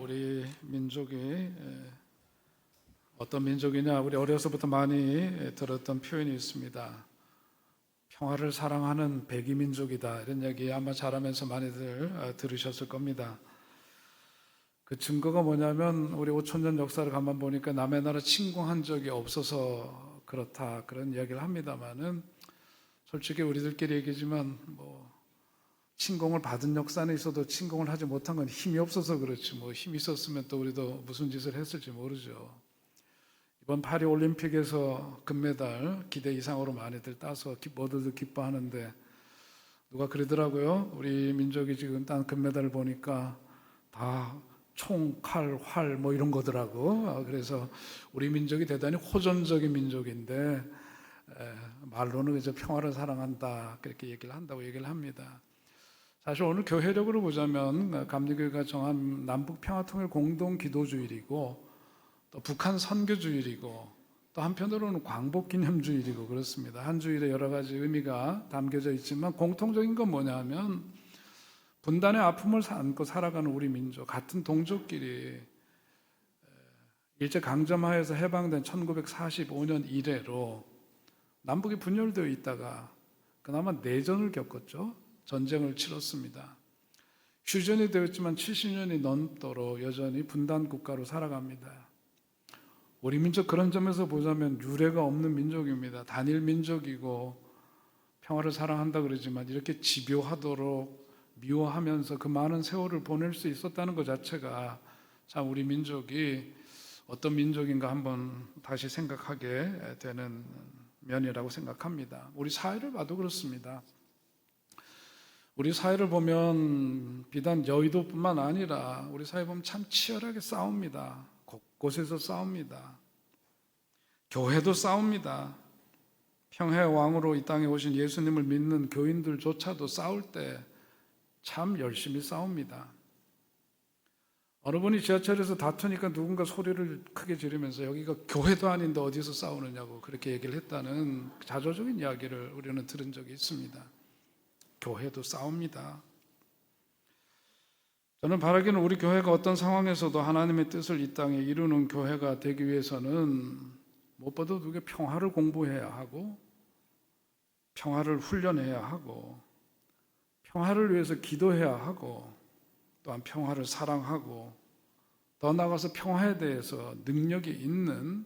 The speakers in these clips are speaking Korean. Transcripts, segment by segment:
우리 민족이 어떤 민족이냐, 우리 어려서부터 많이 들었던 표현이 있습니다. 평화를 사랑하는 백이민족이다, 이런 얘기 아마 자라면서 많이들 들으셨을 겁니다. 그 증거가 뭐냐면 우리 5,000년 역사를 가만 보니까 남의 나라 침공한 적이 없어서 그렇다, 그런 이야기를 합니다만은 솔직히 우리들끼리 얘기지만 침공을 받은 역사는 있어도 침공을 하지 못한 건 힘이 없어서 그렇지, 힘이 있었으면 또 우리도 무슨 짓을 했을지 모르죠. 이번 파리 올림픽에서 금메달 기대 이상으로 많이들 따서 모두들 기뻐하는데, 누가 그러더라고요. 우리 민족이 지금 딴 금메달을 보니까 다 총, 칼, 활 이런 거더라고. 그래서 우리 민족이 대단히 호전적인 민족인데 말로는 이제 평화를 사랑한다, 그렇게 얘기를 한다고 얘기를 합니다. 사실 오늘 교회력으로 보자면 감리교회가 정한 남북 평화통일 공동 기도주일이고, 또 북한 선교주일이고, 또 한편으로는 광복기념주일이고 그렇습니다. 한 주일에 여러 가지 의미가 담겨져 있지만 공통적인 건 뭐냐 하면 분단의 아픔을 안고 살아가는 우리 민족, 같은 동족끼리 일제강점하에서 해방된 1945년 이래로 남북이 분열되어 있다가 그나마 내전을 겪었죠. 전쟁을 치렀습니다. 휴전이 되었지만 70년이 넘도록 여전히 분단 국가로 살아갑니다. 우리 민족 그런 점에서 보자면 유례가 없는 민족입니다. 단일 민족이고 평화를 사랑한다 그러지만 이렇게 집요하도록 미워하면서 그 많은 세월을 보낼 수 있었다는 것 자체가 참 우리 민족이 어떤 민족인가 한번 다시 생각하게 되는 면이라고 생각합니다. 우리 사회를 봐도 그렇습니다. 우리 사회를 보면 비단 여의도뿐만 아니라 우리 사회 보면 참 치열하게 싸웁니다. 곳곳에서 싸웁니다. 교회도 싸웁니다. 평화의 왕으로 이 땅에 오신 예수님을 믿는 교인들조차도 싸울 때 참 열심히 싸웁니다. 어느 분이 지하철에서 다투니까 누군가 소리를 크게 지르면서 여기가 교회도 아닌데 어디서 싸우느냐고 그렇게 얘기를 했다는 자조적인 이야기를 우리는 들은 적이 있습니다. 교회도 싸웁니다. 저는 바라기는 우리 교회가 어떤 상황에서도 하나님의 뜻을 이 땅에 이루는 교회가 되기 위해서는 무엇보다도 그게 평화를 공부해야 하고, 평화를 훈련해야 하고, 평화를 위해서 기도해야 하고, 또한 평화를 사랑하고, 더 나아가서 평화에 대해서 능력이 있는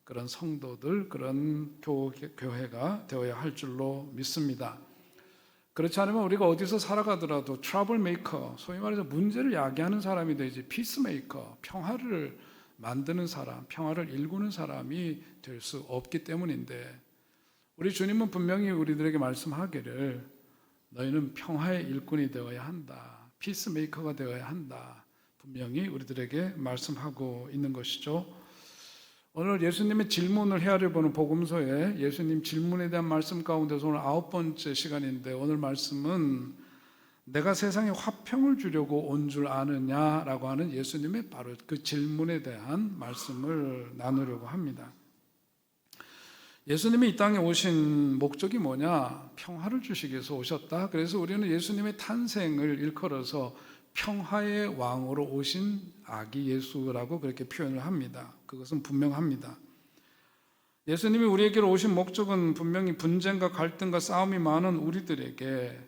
그런 성도들, 그런 교회가 되어야 할 줄로 믿습니다. 그렇지 않으면 우리가 어디서 살아가더라도 트러블 메이커, 소위 말해서 문제를 야기하는 사람이 되지, 피스메이커, 평화를 만드는 사람, 평화를 일구는 사람이 될 수 없기 때문인데, 우리 주님은 분명히 우리들에게 말씀하기를 너희는 평화의 일꾼이 되어야 한다, 피스메이커가 되어야 한다, 분명히 우리들에게 말씀하고 있는 것이죠. 오늘 예수님의 질문을 헤아려 보는 복음서에 예수님 질문에 대한 말씀 가운데서 오늘 9번째 시간인데, 오늘 말씀은 내가 세상에 화평을 주려고 온 줄 아느냐라고 하는 예수님의 바로 그 질문에 대한 말씀을 나누려고 합니다. 예수님이 이 땅에 오신 목적이 뭐냐? 평화를 주시기 위해서 오셨다. 그래서 우리는 예수님의 탄생을 일컬어서 평화의 왕으로 오신 아기 예수라고 그렇게 표현을 합니다. 그것은 분명합니다. 예수님이 우리에게로 오신 목적은 분명히 분쟁과 갈등과 싸움이 많은 우리들에게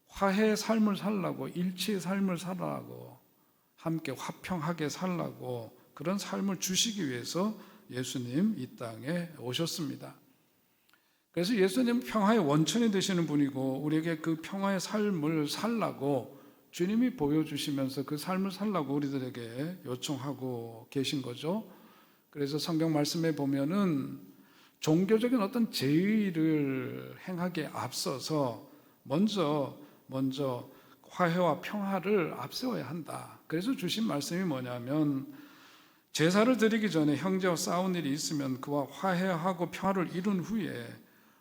화해의 삶을 살라고, 일치의 삶을 살라고, 함께 화평하게 살라고, 그런 삶을 주시기 위해서 예수님 이 땅에 오셨습니다. 그래서 예수님 평화의 원천이 되시는 분이고, 우리에게 그 평화의 삶을 살라고 주님이 보여주시면서 그 삶을 살라고 우리들에게 요청하고 계신 거죠. 그래서 성경 말씀에 보면은 종교적인 어떤 제의를 행하기에 앞서서 먼저 화해와 평화를 앞세워야 한다. 그래서 주신 말씀이 뭐냐면, 제사를 드리기 전에 형제와 싸운 일이 있으면 그와 화해하고 평화를 이룬 후에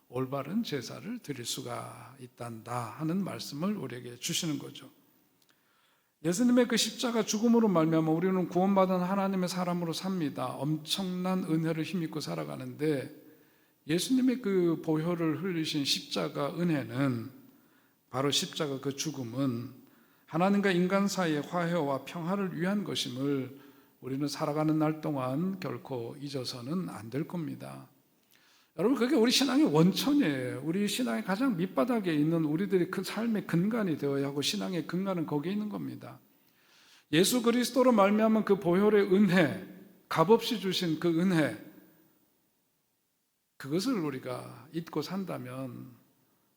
올바른 제사를 드릴 수가 있단다 하는 말씀을 우리에게 주시는 거죠. 예수님의 그 십자가 죽음으로 말미암아 우리는 구원받은 하나님의 사람으로 삽니다. 엄청난 은혜를 힘입고 살아가는데, 예수님의 그 보혈을 흘리신 십자가 은혜는, 바로 십자가 그 죽음은 하나님과 인간 사이의 화해와 평화를 위한 것임을 우리는 살아가는 날 동안 결코 잊어서는 안 될 겁니다. 여러분, 그게 우리 신앙의 원천이에요. 우리 신앙의 가장 밑바닥에 있는 우리들의 그 삶의 근간이 되어야 하고, 신앙의 근간은 거기에 있는 겁니다. 예수 그리스도로 말미암은 그 보혈의 은혜, 값없이 주신 그 은혜, 그것을 우리가 잊고 산다면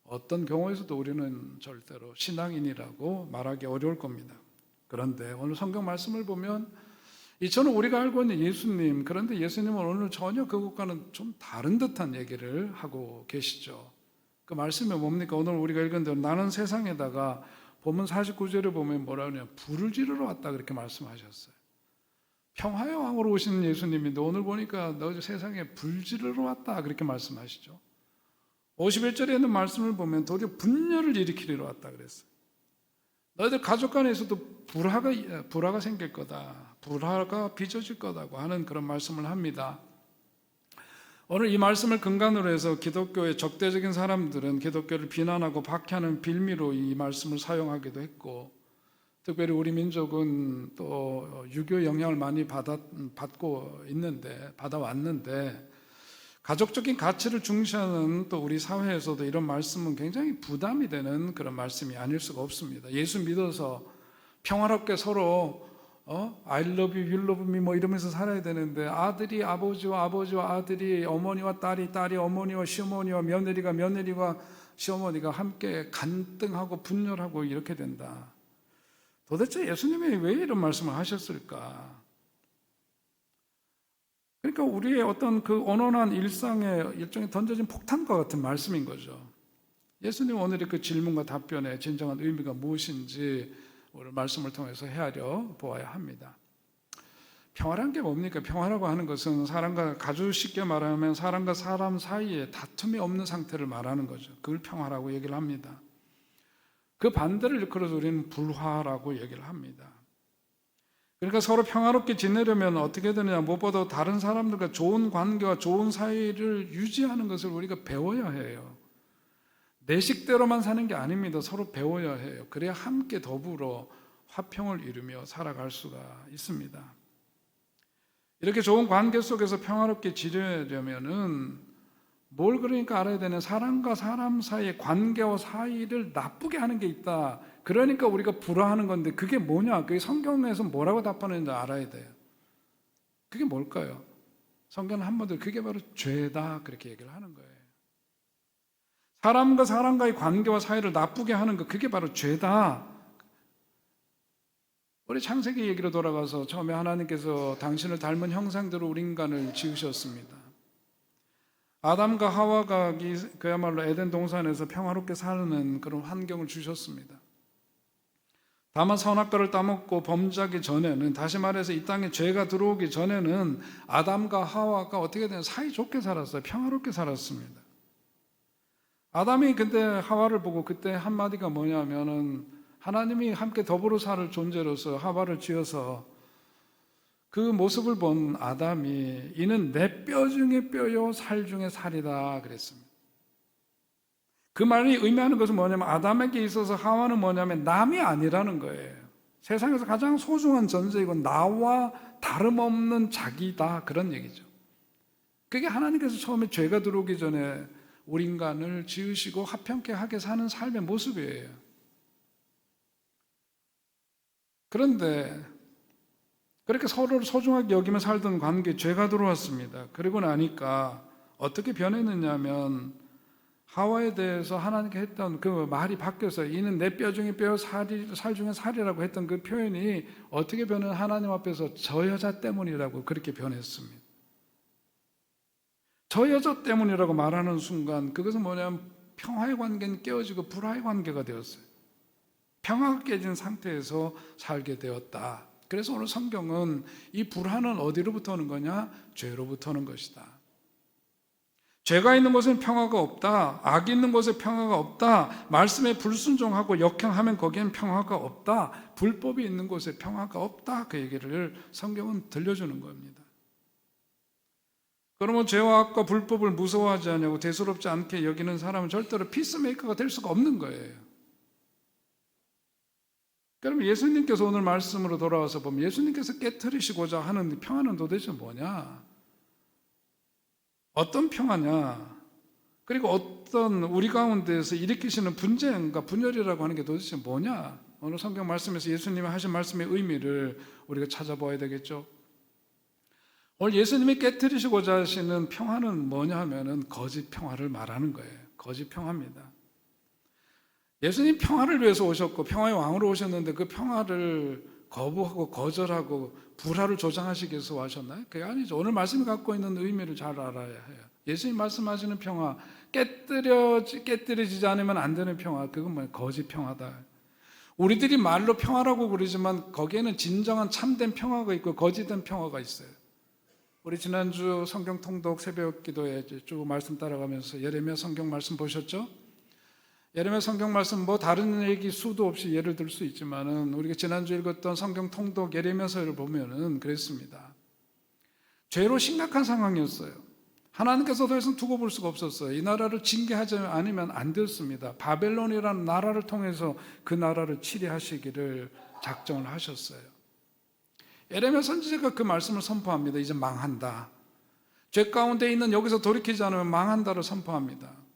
어떤 경우에서도 우리는 절대로 신앙인이라고 말하기 어려울 겁니다. 그런데 오늘 성경 말씀을 보면 저는 우리가 알고 있는 예수님, 그런데 예수님은 오늘 전혀 그것과는 좀 다른 듯한 얘기를 하고 계시죠. 그 말씀이 뭡니까? 오늘 우리가 읽은 대로 나는 세상에다가 본문 49절에 보면 뭐라 그러냐, 불을 지르러 왔다 그렇게 말씀하셨어요. 평화의 왕으로 오신 예수님인데 오늘 보니까 너 세상에 불 지르러 왔다 그렇게 말씀하시죠. 51절에 있는 말씀을 보면 도리어 분열을 일으키러 왔다 그랬어요. 너희들 가족 간에서도 불화가 생길 거다, 불화가 빚어질 거다고 하는 그런 말씀을 합니다. 오늘 이 말씀을 근간으로 해서 기독교의 적대적인 사람들은 기독교를 비난하고 박해하는 빌미로 이 말씀을 사용하기도 했고, 특별히 우리 민족은 또 유교 영향을 많이 받아왔는데 가족적인 가치를 중시하는 또 우리 사회에서도 이런 말씀은 굉장히 부담이 되는 그런 말씀이 아닐 수가 없습니다. 예수 믿어서 평화롭게 서로 I love you, you love me 뭐 이러면서 살아야 되는데, 아들이 아버지와 아들이 어머니와 딸이 어머니와 시어머니와 며느리가 시어머니가 함께 간등하고 분열하고 이렇게 된다. 도대체 예수님이 왜 이런 말씀을 하셨을까? 그러니까 우리의 어떤 그 온온한 일상에 일종의 던져진 폭탄과 같은 말씀인 거죠. 예수님 오늘의 그 질문과 답변의 진정한 의미가 무엇인지 오늘 말씀을 통해서 헤아려 보아야 합니다. 평화란 게 뭡니까? 평화라고 하는 것은 아주 쉽게 말하면 사람과 사람 사이에 다툼이 없는 상태를 말하는 거죠. 그걸 평화라고 얘기를 합니다. 그 반대를 일컬어서 우리는 불화라고 얘기를 합니다. 그러니까 서로 평화롭게 지내려면 어떻게 되느냐, 무엇보다 다른 사람들과 좋은 관계와 좋은 사이를 유지하는 것을 우리가 배워야 해요. 내 식대로만 사는 게 아닙니다. 서로 배워야 해요. 그래야 함께 더불어 화평을 이루며 살아갈 수가 있습니다. 이렇게 좋은 관계 속에서 평화롭게 지내려면은 뭘 그러니까 알아야 되는, 사람과 사람 사이의 관계와 사이를 나쁘게 하는 게 있다. 그러니까 우리가 불화하는 건데 그게 뭐냐? 그게 성경에서 뭐라고 답하는지 알아야 돼요. 그게 뭘까요? 성경은 한마디로 그게 바로 죄다 그렇게 얘기를 하는 거예요. 사람과 사람과의 관계와 사이를 나쁘게 하는 것, 그게 바로 죄다. 우리 창세기 얘기로 돌아가서 처음에 하나님께서 당신을 닮은 형상대로 우리 인간을 지으셨습니다. 아담과 하와가 그야말로 에덴 동산에서 평화롭게 사는 그런 환경을 주셨습니다. 다만 선악과를 따먹고 범죄하기 전에는, 다시 말해서 이 땅에 죄가 들어오기 전에는 아담과 하와가 어떻게 되냐, 사이좋게 살았어요. 평화롭게 살았습니다. 아담이 근데 하와를 보고 그때 한마디가 뭐냐면은, 하나님이 함께 더불어 살 존재로서 하와를 지어서 그 모습을 본 아담이 이는 내 뼈 중에 뼈요 살 중에 살이다 그랬습니다. 그 말이 의미하는 것은 뭐냐면 아담에게 있어서 하와는 뭐냐면 남이 아니라는 거예요. 세상에서 가장 소중한 존재이고 나와 다름없는 자기다, 그런 얘기죠. 그게 하나님께서 처음에 죄가 들어오기 전에 우리 인간을 지으시고 화평케 하게 사는 삶의 모습이에요. 그런데 그렇게 서로를 소중하게 여기며 살던 관계에 죄가 들어왔습니다. 그리고 나니까 어떻게 변했느냐면 하와에 대해서 하나님께 했던 그 말이 바뀌었어요. 이는 내 뼈 중에 뼈, 살 중에 살이라고 했던 그 표현이 어떻게 변해, 하나님 앞에서 저 여자 때문이라고 그렇게 변했습니다. 저 여자 때문이라고 말하는 순간 그것은 뭐냐면 평화의 관계는 깨어지고 불화의 관계가 되었어요. 평화가 깨진 상태에서 살게 되었다. 그래서 오늘 성경은 이 불화는 어디로부터 오는 거냐? 죄로부터 오는 것이다. 죄가 있는 곳에는 평화가 없다. 악이 있는 곳에 평화가 없다. 말씀에 불순종하고 역행하면 거기엔 평화가 없다. 불법이 있는 곳에 평화가 없다. 그 얘기를 성경은 들려주는 겁니다. 그러면 죄와 악과 불법을 무서워하지 않냐고 대수롭지 않게 여기는 사람은 절대로 피스메이커가 될 수가 없는 거예요. 그러면 예수님께서 오늘 말씀으로 돌아와서 보면 예수님께서 깨트리시고자 하는 평화는 도대체 뭐냐? 어떤 평화냐? 그리고 어떤 우리 가운데에서 일으키시는 분쟁과 분열이라고 하는 게 도대체 뭐냐? 오늘 성경 말씀에서 예수님이 하신 말씀의 의미를 우리가 찾아봐야 되겠죠. 오늘 예수님이 깨트리시고자 하시는 평화는 뭐냐 하면은 거짓 평화를 말하는 거예요. 거짓 평화입니다. 예수님 평화를 위해서 오셨고 평화의 왕으로 오셨는데 그 평화를 거부하고 거절하고 불화를 조장하시기 위해서 하셨나요? 그게 아니죠. 오늘 말씀이 갖고 있는 의미를 잘 알아야 해요. 예수님 말씀하시는 평화, 깨뜨려지지 않으면 안 되는 평화, 그건 뭐예요? 거짓 평화다. 우리들이 말로 평화라고 부르지만 거기에는 진정한 참된 평화가 있고 거짓된 평화가 있어요. 우리 지난주 성경 통독 새벽 기도에 쭉 말씀 따라가면서 예레미야 성경 말씀 보셨죠? 예레미야 성경 말씀 뭐 다른 얘기 수도 없이 예를 들 수 있지만은 우리가 지난주 읽었던 성경 통독 예레미야서를 보면은 그랬습니다. 죄로 심각한 상황이었어요. 하나님께서 더 이상 두고 볼 수가 없었어요. 이 나라를 징계하지 않으면 안 됐습니다. 바벨론이라는 나라를 통해서 그 나라를 치리하시기를 작정을 하셨어요. 예레미야 선지자가 그 말씀을 선포합니다. 이제 망한다. 죄 가운데 있는 여기서 돌이키지 않으면 망한다를 선포합니다.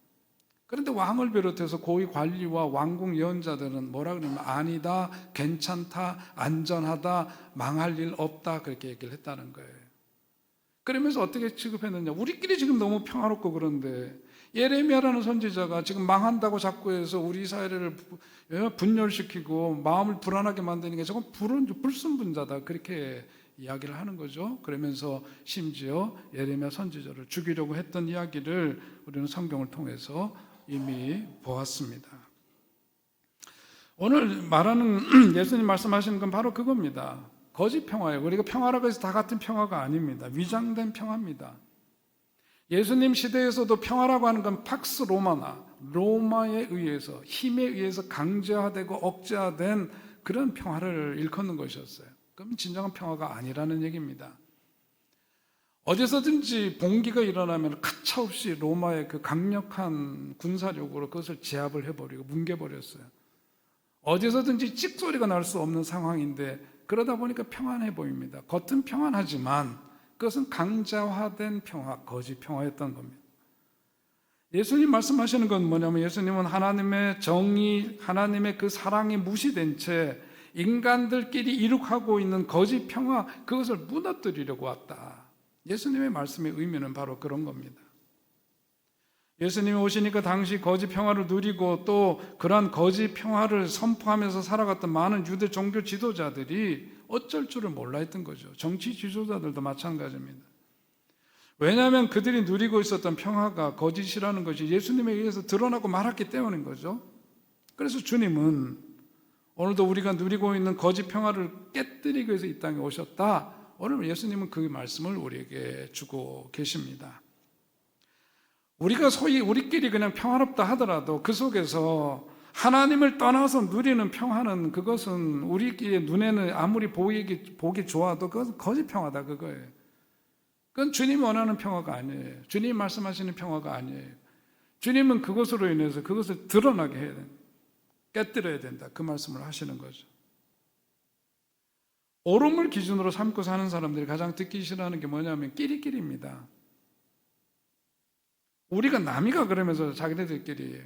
그런데 왕을 비롯해서 고위 관리와 왕궁 예언자들은 뭐라 그러냐면 아니다, 괜찮다, 안전하다, 망할 일 없다 그렇게 얘기를 했다는 거예요. 그러면서 어떻게 취급했느냐? 우리끼리 지금 너무 평화롭고 그런데 예레미야라는 선지자가 지금 망한다고 자꾸 해서 우리 사회를 분열시키고 마음을 불안하게 만드는 게 저건 불순분자다 그렇게 이야기를 하는 거죠. 그러면서 심지어 예레미야 선지자를 죽이려고 했던 이야기를 우리는 성경을 통해서 이미 보았습니다. 오늘 말하는 예수님 말씀하시는 건 바로 그겁니다. 거짓 평화예요. 우리가 평화라고 해서 다 같은 평화가 아닙니다. 위장된 평화입니다. 예수님 시대에서도 평화라고 하는 건 팍스 로마나 로마에 의해서 힘에 의해서 강제화되고 억제화된 그런 평화를 일컫는 것이었어요. 그럼 진정한 평화가 아니라는 얘기입니다. 어디서든지 봉기가 일어나면 가차없이 로마의 그 강력한 군사력으로 그것을 제압을 해버리고 뭉개버렸어요. 어디서든지 찍소리가 날 수 없는 상황인데 그러다 보니까 평안해 보입니다. 겉은 평안하지만 그것은 강자화된 평화, 거짓 평화였던 겁니다. 예수님 말씀하시는 건 뭐냐면 예수님은 하나님의 정의, 하나님의 그 사랑이 무시된 채 인간들끼리 이룩하고 있는 거짓 평화, 그것을 무너뜨리려고 왔다. 예수님의 말씀의 의미는 바로 그런 겁니다. 예수님이 오시니까 당시 거짓 평화를 누리고 또 그러한 거짓 평화를 선포하면서 살아갔던 많은 유대 종교 지도자들이 어쩔 줄을 몰라 했던 거죠. 정치 지도자들도 마찬가지입니다. 왜냐하면 그들이 누리고 있었던 평화가 거짓이라는 것이 예수님에 의해서 드러나고 말았기 때문인 거죠. 그래서 주님은 오늘도 우리가 누리고 있는 거짓 평화를 깨뜨리기 위해서 이 땅에 오셨다. 오늘 예수님은 그 말씀을 우리에게 주고 계십니다. 우리가 소위 우리끼리 그냥 평화롭다 하더라도 그 속에서 하나님을 떠나서 누리는 평화는 그것은 우리끼리 눈에는 아무리 보기 좋아도 그것은 거짓 평화다 그거예요. 그건 주님이 원하는 평화가 아니에요. 주님이 말씀하시는 평화가 아니에요. 주님은 그것으로 인해서 그것을 드러나게 해야 된다. 깨뜨려야 된다. 그 말씀을 하시는 거죠. 옳음을 기준으로 삼고 사는 사람들이 가장 듣기 싫어하는 게 뭐냐면 끼리끼리입니다. 우리가 남이가 그러면서 자기네들끼리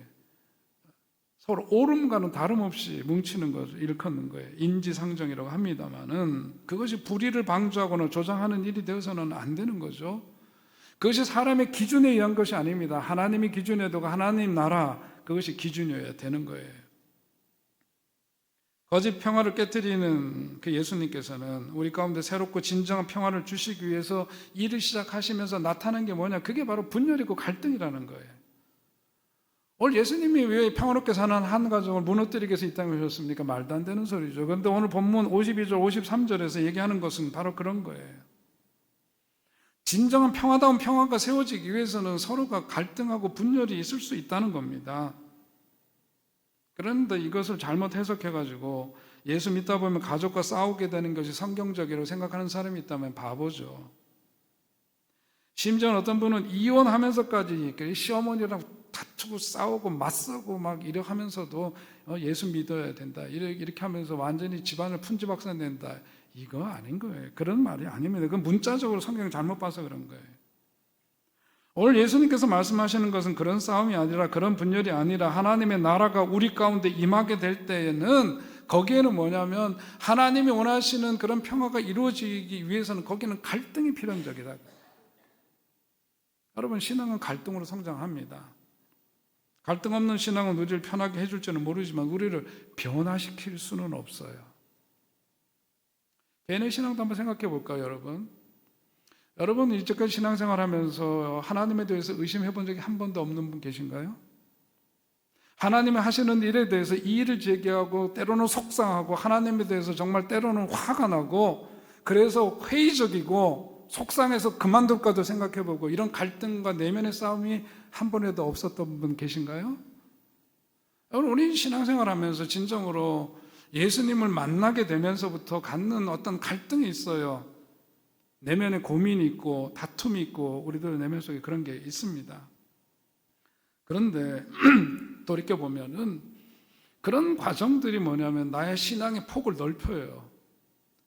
서로 옳음과는 다름없이 뭉치는 것을 일컫는 거예요. 인지상정이라고 합니다만은 그것이 불의를 방조하거나 조장하는 일이 되어서는 안 되는 거죠. 그것이 사람의 기준에 의한 것이 아닙니다. 하나님이 기준에 두고 하나님 나라 그것이 기준이어야 되는 거예요. 거짓 평화를 깨뜨리는 그 예수님께서는 우리 가운데 새롭고 진정한 평화를 주시기 위해서 일을 시작하시면서 나타난 게 뭐냐? 그게 바로 분열이고 갈등이라는 거예요. 오늘 예수님이 왜 평화롭게 사는 한 가정을 무너뜨리기 위해서 이 땅에 오셨습니까? 말도 안 되는 소리죠. 그런데 오늘 본문 52절, 53절에서 얘기하는 것은 바로 그런 거예요. 진정한 평화다운 평화가 세워지기 위해서는 서로가 갈등하고 분열이 있을 수 있다는 겁니다. 그런데 이것을 잘못 해석해가지고 예수 믿다 보면 가족과 싸우게 되는 것이 성경적이라고 생각하는 사람이 있다면 바보죠. 심지어 어떤 분은 이혼하면서까지 시어머니랑 다투고 싸우고 맞서고 막 이래 하면서도 예수 믿어야 된다. 이렇게 하면서 완전히 집안을 풍지박산 된다. 이거 아닌 거예요. 그런 말이 아닙니다. 그건 문자적으로 성경 잘못 봐서 그런 거예요. 오늘 예수님께서 말씀하시는 것은 그런 싸움이 아니라, 그런 분열이 아니라, 하나님의 나라가 우리 가운데 임하게 될 때에는 거기에는 뭐냐면 하나님이 원하시는 그런 평화가 이루어지기 위해서는 거기는 갈등이 필연적이다. 여러분, 신앙은 갈등으로 성장합니다. 갈등 없는 신앙은 우리를 편하게 해줄지는 모르지만 우리를 변화시킬 수는 없어요. 개인의 신앙도 한번 생각해 볼까요, 여러분? 여러분, 이제까지 신앙생활 하면서 하나님에 대해서 의심해 본 적이 한 번도 없는 분 계신가요? 하나님이 하시는 일에 대해서 이의를 제기하고 때로는 속상하고 하나님에 대해서 정말 때로는 화가 나고 그래서 회의적이고 속상해서 그만둘까도 생각해보고 이런 갈등과 내면의 싸움이 한 번에도 없었던 분 계신가요? 여러분, 우리 신앙생활 하면서 진정으로 예수님을 만나게 되면서부터 갖는 어떤 갈등이 있어요. 내면에 고민이 있고 다툼이 있고 우리들 내면 속에 그런 게 있습니다. 그런데 돌이켜보면은 그런 과정들이 뭐냐면 나의 신앙의 폭을 넓혀요.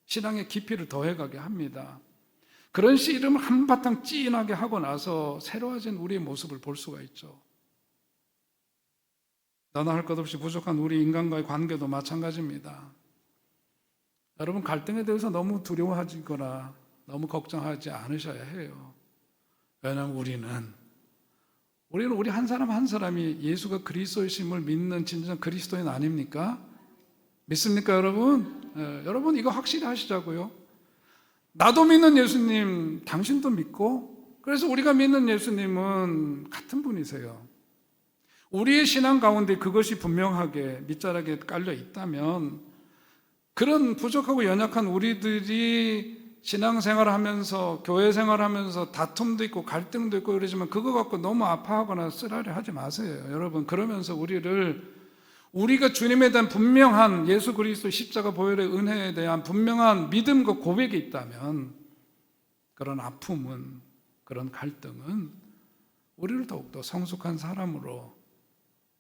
신앙의 깊이를 더해가게 합니다. 그런 씨름을 한바탕 찐하게 하고 나서 새로워진 우리의 모습을 볼 수가 있죠. 너나 할 것 없이 부족한 우리 인간과의 관계도 마찬가지입니다. 여러분, 갈등에 대해서 너무 두려워하거나 너무 걱정하지 않으셔야 해요. 왜냐하면 우리는 우리 한 사람 한 사람이 예수가 그리스도이심을 믿는 진정 그리스도인 아닙니까? 믿습니까, 여러분? 여러분, 이거 확실히 하시자고요. 나도 믿는 예수님, 당신도 믿고, 그래서 우리가 믿는 예수님은 같은 분이세요. 우리의 신앙 가운데 그것이 분명하게 밑자락에 깔려 있다면 그런 부족하고 연약한 우리들이 신앙생활 하면서 교회 생활하면서 다툼도 있고 갈등도 있고 그러지만 그거 갖고 너무 아파하거나 쓰라려 하지 마세요. 여러분, 그러면서 우리가 주님에 대한 분명한 예수 그리스도 십자가 보혈의 은혜에 대한 분명한 믿음과 고백이 있다면 그런 아픔은, 그런 갈등은 우리를 더욱더 성숙한 사람으로,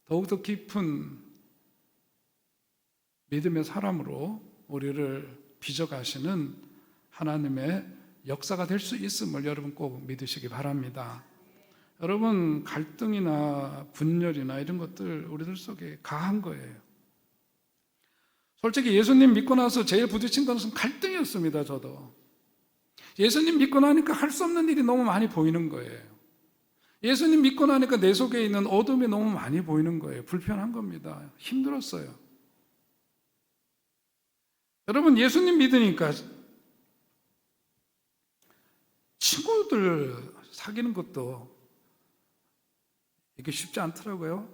더욱더 깊은 믿음의 사람으로 우리를 빚어가시는 하나님의 역사가 될 수 있음을 여러분 꼭 믿으시기 바랍니다. 여러분, 갈등이나 분열이나 이런 것들 우리들 속에 가한 거예요. 솔직히 예수님 믿고 나서 제일 부딪힌 것은 갈등이었습니다. 저도 예수님 믿고 나니까 할 수 없는 일이 너무 많이 보이는 거예요. 예수님 믿고 나니까 내 속에 있는 어둠이 너무 많이 보이는 거예요. 불편한 겁니다. 힘들었어요. 여러분, 예수님 믿으니까 친구들 사귀는 것도 이게 쉽지 않더라고요.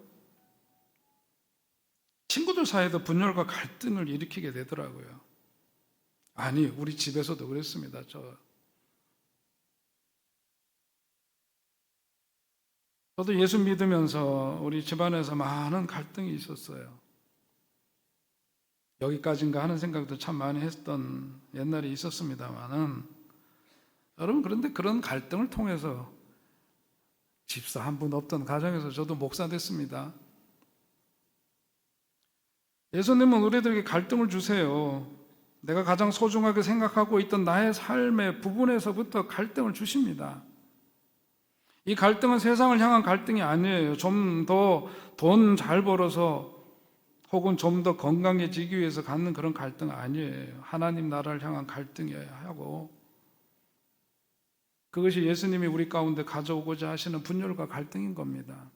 친구들 사이에도 분열과 갈등을 일으키게 되더라고요. 아니, 우리 집에서도 그랬습니다. 저도 예수 믿으면서 우리 집안에서 많은 갈등이 있었어요. 여기까지인가 하는 생각도 참 많이 했던 옛날에 있었습니다만은, 여러분, 그런데 그런 갈등을 통해서 집사 한 분 없던 가정에서 저도 목사 됐습니다. 예수님은 우리들에게 갈등을 주세요. 내가 가장 소중하게 생각하고 있던 나의 삶의 부분에서부터 갈등을 주십니다. 이 갈등은 세상을 향한 갈등이 아니에요. 좀 더 돈 잘 벌어서 혹은 좀 더 건강해지기 위해서 갖는 그런 갈등 아니에요. 하나님 나라를 향한 갈등이어야 하고, 그것이 예수님이 우리 가운데 가져오고자 하시는 분열과 갈등인 겁니다.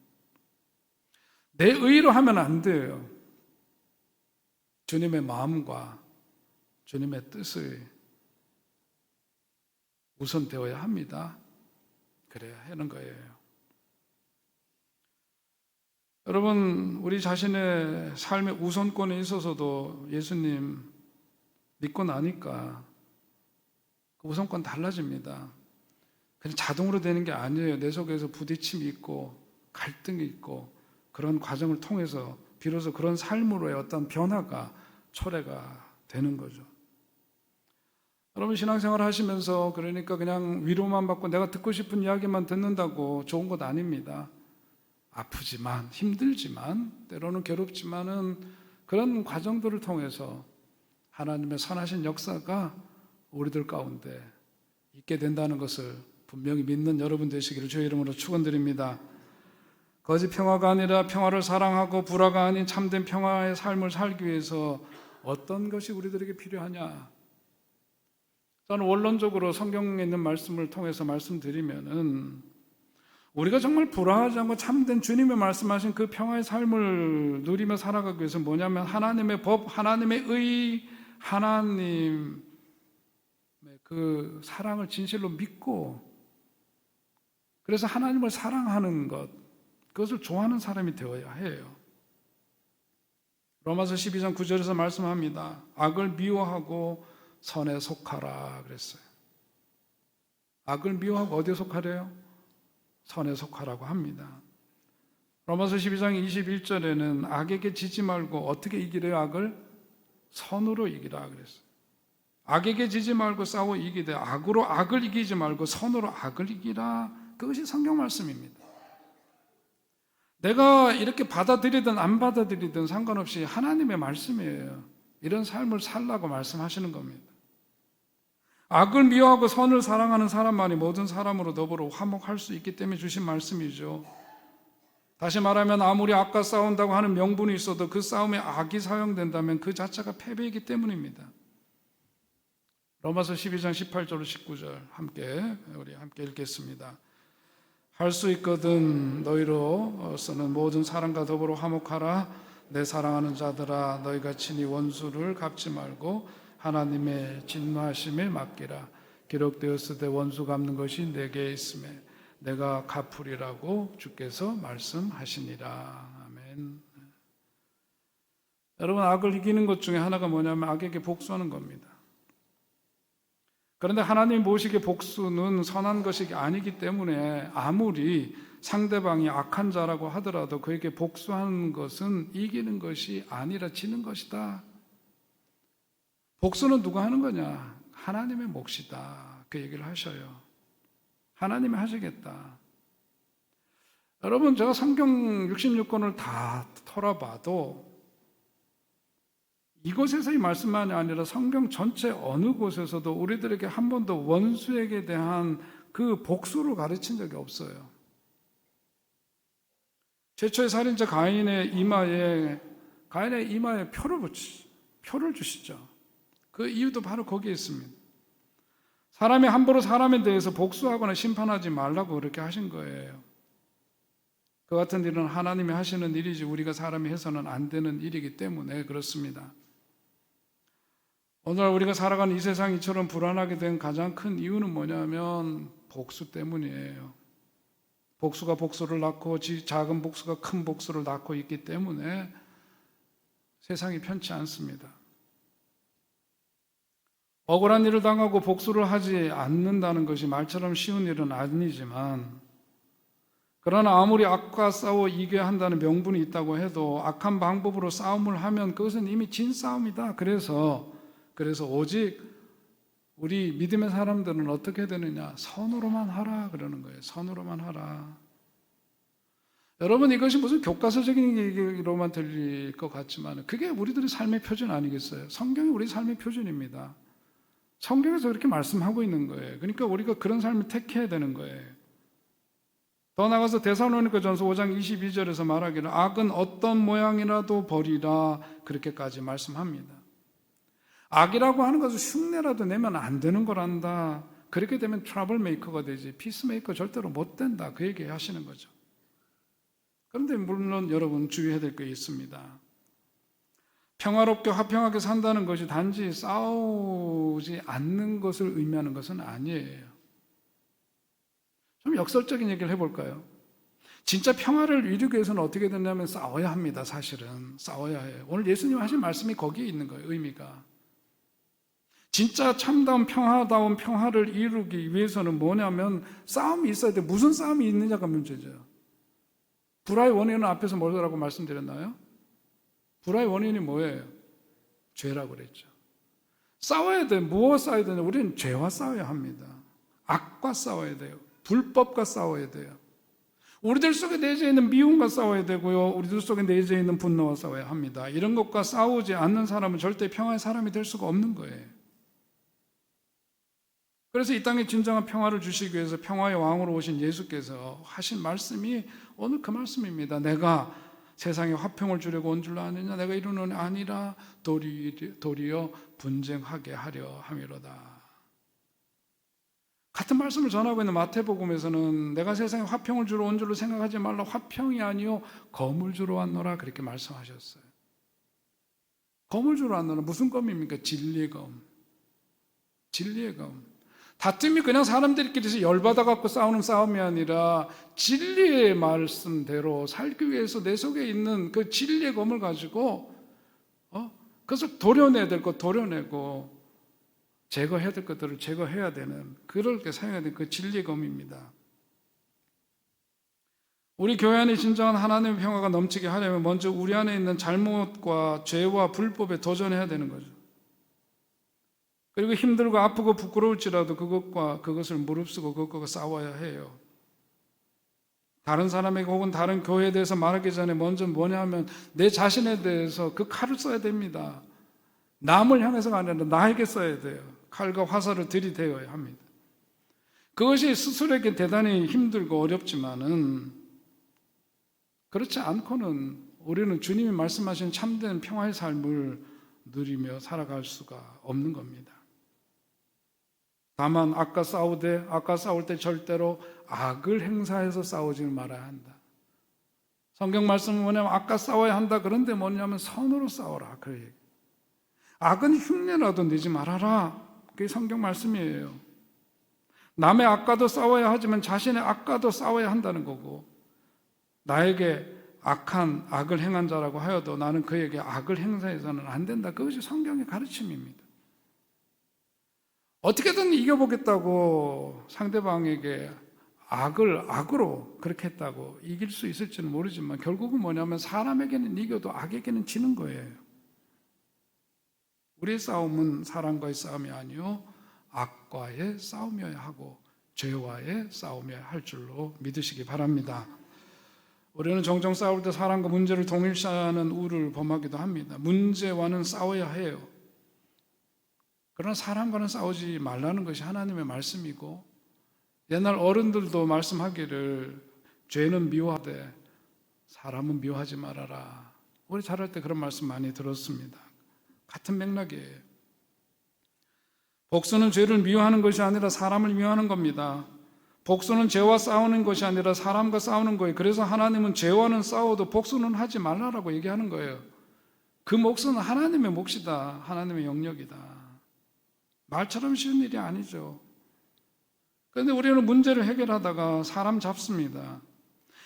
내 의로 하면 안 돼요. 주님의 마음과 주님의 뜻이 우선되어야 합니다. 그래야 하는 거예요. 여러분, 우리 자신의 삶의 우선권에 있어서도 예수님 믿고 나니까 그 우선권 달라집니다. 그냥 자동으로 되는 게 아니에요. 내 속에서 부딪힘이 있고 갈등이 있고 그런 과정을 통해서 비로소 그런 삶으로의 어떤 변화가 초래가 되는 거죠. 여러분, 신앙생활 하시면서 그러니까 그냥 위로만 받고 내가 듣고 싶은 이야기만 듣는다고 좋은 것 아닙니다. 아프지만 힘들지만 때로는 괴롭지만은 그런 과정들을 통해서 하나님의 선하신 역사가 우리들 가운데 있게 된다는 것을 분명히 믿는 여러분 되시기를 주의 이름으로 축원드립니다. 거짓 평화가 아니라 평화를 사랑하고 불화가 아닌 참된 평화의 삶을 살기 위해서 어떤 것이 우리들에게 필요하냐? 저는 원론적으로 성경에 있는 말씀을 통해서 말씀드리면은 우리가 정말 불화하지 않고 참된 주님의 말씀하신 그 평화의 삶을 누리며 살아가기 위해서 뭐냐면 하나님의 법, 하나님의 의, 하나님의 그 사랑을 진실로 믿고 그래서 하나님을 사랑하는 것, 그것을 좋아하는 사람이 되어야 해요. 로마서 12장 9절에서 말씀합니다. 악을 미워하고 선에 속하라 그랬어요. 악을 미워하고 어디에 속하래요? 선에 속하라고 합니다. 로마서 12장 21절에는 악에게 지지 말고 어떻게 이기래요? 악을 선으로 이기라 그랬어요. 악에게 지지 말고 싸워 이기되 악으로 악을 이기지 말고 선으로 악을 이기라. 그것이 성경 말씀입니다. 내가 이렇게 받아들이든 안 받아들이든 상관없이 하나님의 말씀이에요. 이런 삶을 살라고 말씀하시는 겁니다. 악을 미워하고 선을 사랑하는 사람만이 모든 사람으로 더불어 화목할 수 있기 때문에 주신 말씀이죠. 다시 말하면 아무리 악과 싸운다고 하는 명분이 있어도 그 싸움에 악이 사용된다면 그 자체가 패배이기 때문입니다. 로마서 12장 18절 19절 우리 함께 읽겠습니다. 할 수 있거든 너희로서는 모든 사람과 더불어 화목하라. 내 사랑하는 자들아 너희가 친히 원수를 갚지 말고 하나님의 진노하심에 맡기라. 기록되었으되 원수 갚는 것이 내게 있음에 내가 갚으리라고 주께서 말씀하시니라. 아멘. 여러분, 악을 이기는 것 중에 하나가 뭐냐면 악에게 복수하는 겁니다. 그런데 하나님 보시기에 복수는 선한 것이 아니기 때문에 아무리 상대방이 악한 자라고 하더라도 그에게 복수하는 것은 이기는 것이 아니라 지는 것이다. 복수는 누가 하는 거냐? 하나님의 몫이다. 그 얘기를 하셔요. 하나님이 하시겠다. 여러분, 제가 성경 66권을 다 털어봐도 이곳에서 이 말씀만이 아니라 성경 전체 어느 곳에서도 우리들에게 한 번도 원수에게 대한 그 복수를 가르친 적이 없어요. 최초의 살인자 가인의 이마에 표를 주시죠. 그 이유도 바로 거기에 있습니다. 사람이 함부로 사람에 대해서 복수하거나 심판하지 말라고 그렇게 하신 거예요. 그 같은 일은 하나님이 하시는 일이지 우리가 사람이 해서는 안 되는 일이기 때문에 그렇습니다. 오늘 우리가 살아가는 이 세상이 이처럼 불안하게 된 가장 큰 이유는 뭐냐면 복수 때문이에요. 복수가 복수를 낳고 작은 복수가 큰 복수를 낳고 있기 때문에 세상이 편치 않습니다. 억울한 일을 당하고 복수를 하지 않는다는 것이 말처럼 쉬운 일은 아니지만 그러나 아무리 악과 싸워 이겨야 한다는 명분이 있다고 해도 악한 방법으로 싸움을 하면 그것은 이미 진 싸움이다. 그래서 오직 우리 믿음의 사람들은 어떻게 되느냐? 선으로만 하라 그러는 거예요. 선으로만 하라. 여러분, 이것이 무슨 교과서적인 얘기로만 들릴 것 같지만 그게 우리들의 삶의 표준 아니겠어요? 성경이 우리 삶의 표준입니다. 성경에서 그렇게 말씀하고 있는 거예요. 그러니까 우리가 그런 삶을 택해야 되는 거예요. 더 나아가서 데살로니가전서 5장 22절에서 말하기를 악은 어떤 모양이라도 버리라 그렇게까지 말씀합니다. 악이라고 하는 것은 흉내라도 내면 안 되는 거란다. 그렇게 되면 트러블 메이커가 되지 피스메이커 절대로 못 된다. 그 얘기 하시는 거죠. 그런데 물론 여러분 주의해야 될 게 있습니다. 평화롭게 화평하게 산다는 것이 단지 싸우지 않는 것을 의미하는 것은 아니에요. 좀 역설적인 얘기를 해볼까요? 진짜 평화를 이루기 위해서는 어떻게 되냐면 싸워야 합니다. 사실은 싸워야 해요. 오늘 예수님 하신 말씀이 거기에 있는 거예요. 의미가. 진짜 참다운 평화다운 평화를 이루기 위해서는 뭐냐면 싸움이 있어야 돼. 무슨 싸움이 있느냐가 문제죠. 불화의 원인은 앞에서 뭐라고 말씀드렸나요? 불화의 원인이 뭐예요? 죄라고 그랬죠. 싸워야 돼요. 무엇과 싸워야 되냐? 우리는 죄와 싸워야 합니다. 악과 싸워야 돼요. 불법과 싸워야 돼요. 우리들 속에 내재 있는 미움과 싸워야 되고요. 우리들 속에 내재 있는 분노와 싸워야 합니다. 이런 것과 싸우지 않는 사람은 절대 평화의 사람이 될 수가 없는 거예요. 그래서 이 땅에 진정한 평화를 주시기 위해서 평화의 왕으로 오신 예수께서 하신 말씀이 오늘 그 말씀입니다. 내가 세상에 화평을 주려고 온 줄 아느냐? 내가 이루는 아니라 도리어 분쟁하게 하려 함이로다. 같은 말씀을 전하고 있는 마태복음에서는 내가 세상에 화평을 주러 온 줄로 생각하지 말라. 화평이 아니요 검을 주러 왔노라 그렇게 말씀하셨어요. 검을 주러 왔노라. 무슨 검입니까? 진리의 검. 진리의 검. 다툼이 그냥 사람들끼리서 열받아 갖고 싸우는 싸움이 아니라 진리의 말씀대로 살기 위해서 내 속에 있는 그 진리의 검을 가지고 그것을 도려내야 될 것 도려내고 제거해야 될 것들을 제거해야 되는 그렇게 사용해야 되는 그 진리의 검입니다. 우리 교회 안에 진정한 하나님의 평화가 넘치게 하려면 먼저 우리 안에 있는 잘못과 죄와 불법에 도전해야 되는 거죠. 그리고 힘들고 아프고 부끄러울지라도 그것을 무릅쓰고 그것과 싸워야 해요. 다른 사람에게 혹은 다른 교회에 대해서 말하기 전에 먼저 뭐냐 하면 내 자신에 대해서 그 칼을 써야 됩니다. 남을 향해서가 아니라 나에게 써야 돼요. 칼과 화살을 들이대어야 합니다. 그것이 스스로에게 대단히 힘들고 어렵지만은 그렇지 않고는 우리는 주님이 말씀하신 참된 평화의 삶을 누리며 살아갈 수가 없는 겁니다. 다만 아까 싸울 때 절대로 악을 행사해서 싸우지 말아야 한다. 성경 말씀은 뭐냐면 아까 싸워야 한다. 그런데 뭐냐면 선으로 싸워라. 그 얘기. 악은 흉내라도 내지 말아라. 그게 성경 말씀이에요. 남의 악과도 싸워야 하지만 자신의 악과도 싸워야 한다는 거고, 나에게 악을 행한 자라고 하여도 나는 그에게 악을 행사해서는 안 된다. 그것이 성경의 가르침입니다. 어떻게든 이겨보겠다고 상대방에게 악을 악으로 그렇게 했다고 이길 수 있을지는 모르지만 결국은 뭐냐면 사람에게는 이겨도 악에게는 지는 거예요. 우리의 싸움은 사람과의 싸움이 아니요 악과의 싸움이어야 하고 죄와의 싸움이어야 할 줄로 믿으시기 바랍니다. 우리는 종종 싸울 때 사람과 문제를 동일시하는 우를 범하기도 합니다. 문제와는 싸워야 해요. 그러나 사람과는 싸우지 말라는 것이 하나님의 말씀이고, 옛날 어른들도 말씀하기를 죄는 미워하되 사람은 미워하지 말아라. 우리 자랄 때 그런 말씀 많이 들었습니다. 같은 맥락이에요. 복수는 죄를 미워하는 것이 아니라 사람을 미워하는 겁니다. 복수는 죄와 싸우는 것이 아니라 사람과 싸우는 거예요. 그래서 하나님은 죄와는 싸워도 복수는 하지 말라라고 얘기하는 거예요. 그 몫은 하나님의 몫이다. 하나님의 영역이다. 말처럼 쉬운 일이 아니죠. 그런데 우리는 문제를 해결하다가 사람 잡습니다.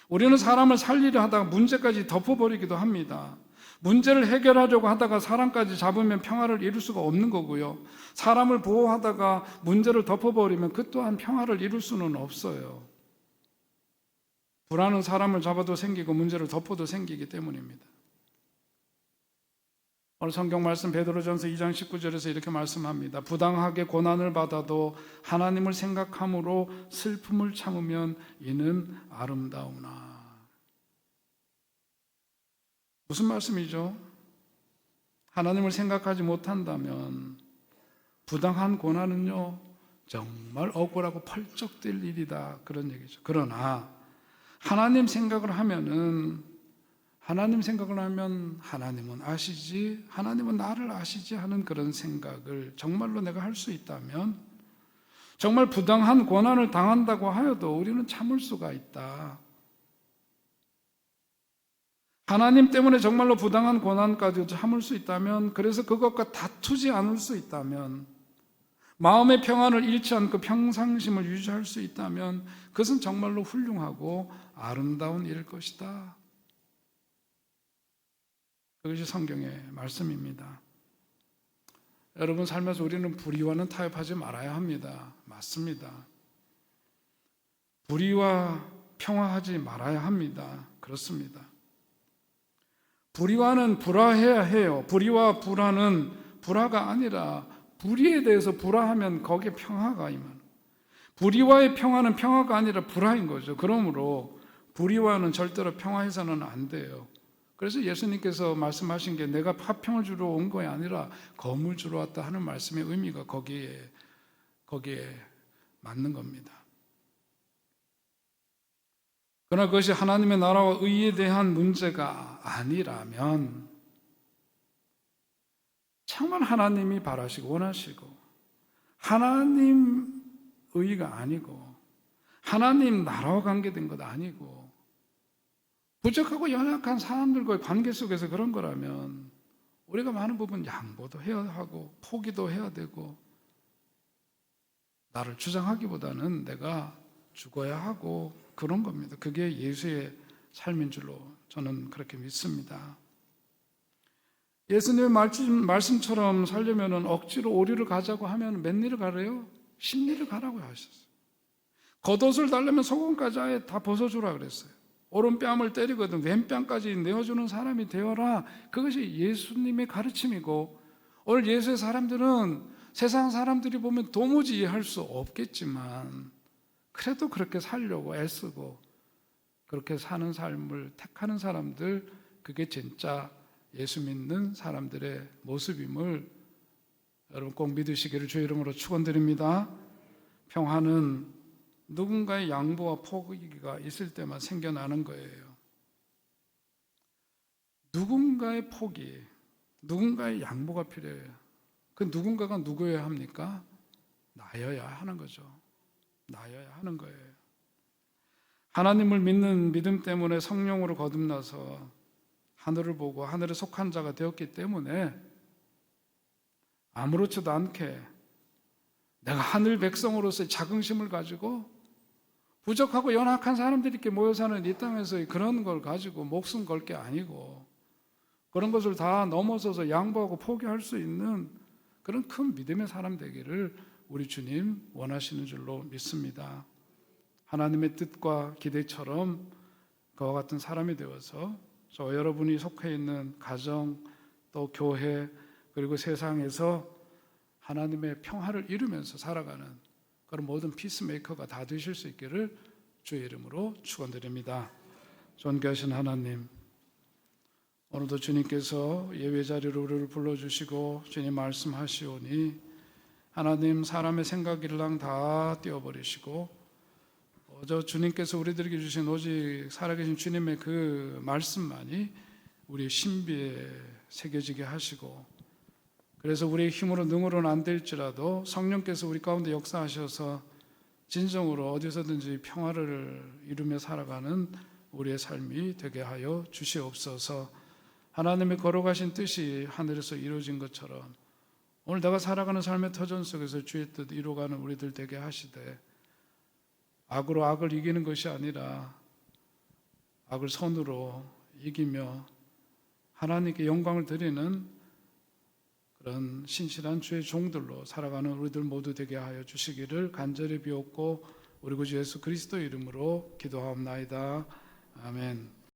우리는 사람을 살리려 하다가 문제까지 덮어버리기도 합니다. 문제를 해결하려고 하다가 사람까지 잡으면 평화를 이룰 수가 없는 거고요. 사람을 보호하다가 문제를 덮어버리면 그 또한 평화를 이룰 수는 없어요. 불안은 사람을 잡아도 생기고 문제를 덮어도 생기기 때문입니다. 오늘 성경 말씀 베드로전서 2장 19절에서 이렇게 말씀합니다. 부당하게 고난을 받아도 하나님을 생각함으로 슬픔을 참으면 이는 아름다우나. 무슨 말씀이죠? 하나님을 생각하지 못한다면 부당한 고난은요 정말 억울하고 펄쩍 뛸 일이다, 그런 얘기죠. 그러나 하나님 생각을 하면 하나님은 아시지, 하나님은 나를 아시지 하는 그런 생각을 정말로 내가 할 수 있다면, 정말 부당한 고난을 당한다고 하여도 우리는 참을 수가 있다. 하나님 때문에 정말로 부당한 고난까지도 참을 수 있다면, 그래서 그것과 다투지 않을 수 있다면, 마음의 평안을 잃지 않고 평상심을 유지할 수 있다면 그것은 정말로 훌륭하고 아름다운 일일 것이다. 그것이 성경의 말씀입니다. 여러분, 삶에서 우리는 불의와는 타협하지 말아야 합니다. 맞습니다. 불의와 평화하지 말아야 합니다. 그렇습니다. 불의와는 불화해야 해요. 불의와 불화는 불화가 아니라 불의에 대해서 불화하면 거기에 평화가 임하는, 불의와의 평화는 평화가 아니라 불화인 거죠. 그러므로 불의와는 절대로 평화해서는 안 돼요. 그래서 예수님께서 말씀하신 게 내가 화평을 주러 온 것이 아니라 검을 주러 왔다 하는 말씀의 의미가 거기에 맞는 겁니다. 그러나 그것이 하나님의 나라와 의에 대한 문제가 아니라면 정말 하나님이 바라시고 원하시고 하나님 의가 아니고 하나님 나라와 관계된 것 아니고 부족하고 연약한 사람들과의 관계 속에서 그런 거라면 우리가 많은 부분 양보도 해야 하고 포기도 해야 되고 나를 주장하기보다는 내가 죽어야 하고 그런 겁니다. 그게 예수의 삶인 줄로 저는 그렇게 믿습니다. 예수님의 말씀처럼 살려면 억지로 오리를 가자고 하면 몇 리를 가래요? 10리를 가라고 하셨어요. 겉옷을 달려면 속옷까지 아예 다 벗어주라 그랬어요. 오른뺨을 때리거든 왼뺨까지 내어주는 사람이 되어라. 그것이 예수님의 가르침이고 오늘 예수의 사람들은 세상 사람들이 보면 도무지 이해할 수 없겠지만 그래도 그렇게 살려고 애쓰고 그렇게 사는 삶을 택하는 사람들, 그게 진짜 예수 믿는 사람들의 모습임을 여러분 꼭 믿으시기를 주의 이름으로 축원드립니다. 평화는 누군가의 양보와 포기가 있을 때만 생겨나는 거예요. 누군가의 포기, 누군가의 양보가 필요해요. 그 누군가가 누구여야 합니까? 나여야 하는 거죠. 나여야 하는 거예요. 하나님을 믿는 믿음 때문에 성령으로 거듭나서 하늘을 보고 하늘에 속한 자가 되었기 때문에 아무렇지도 않게 내가 하늘 백성으로서의 자긍심을 가지고 부족하고 연약한 사람들이 이렇게 모여 사는 이 땅에서 그런 걸 가지고 목숨 걸 게 아니고 그런 것을 다 넘어서서 양보하고 포기할 수 있는 그런 큰 믿음의 사람 되기를 우리 주님 원하시는 줄로 믿습니다. 하나님의 뜻과 기대처럼 그와 같은 사람이 되어서 저 여러분이 속해 있는 가정 또 교회 그리고 세상에서 하나님의 평화를 이루면서 살아가는 그런 모든 피스메이커가 다 되실 수 있기를 주의 이름으로 축원드립니다. 존귀하신 하나님, 오늘도 주님께서 예배 자리로 우리를 불러주시고 주님 말씀하시오니 하나님 사람의 생각이랑 다 띄워버리시고 저 주님께서 우리들에게 주신 오직 살아계신 주님의 그 말씀만이 우리의 신비에 새겨지게 하시고 그래서 우리의 힘으로 능으로는 안 될지라도 성령께서 우리 가운데 역사하셔서 진정으로 어디서든지 평화를 이루며 살아가는 우리의 삶이 되게 하여 주시옵소서. 하나님의 걸어가신 뜻이 하늘에서 이루어진 것처럼 오늘 내가 살아가는 삶의 터전 속에서 주의 뜻 이루어가는 우리들 되게 하시되 악으로 악을 이기는 것이 아니라 악을 선으로 이기며 하나님께 영광을 드리는 그런 신실한 주의 종들로 살아가는 우리들 모두 되게 하여 주시기를 간절히 비옵고 우리 구주 예수 그리스도 이름으로 기도하옵나이다. 아멘.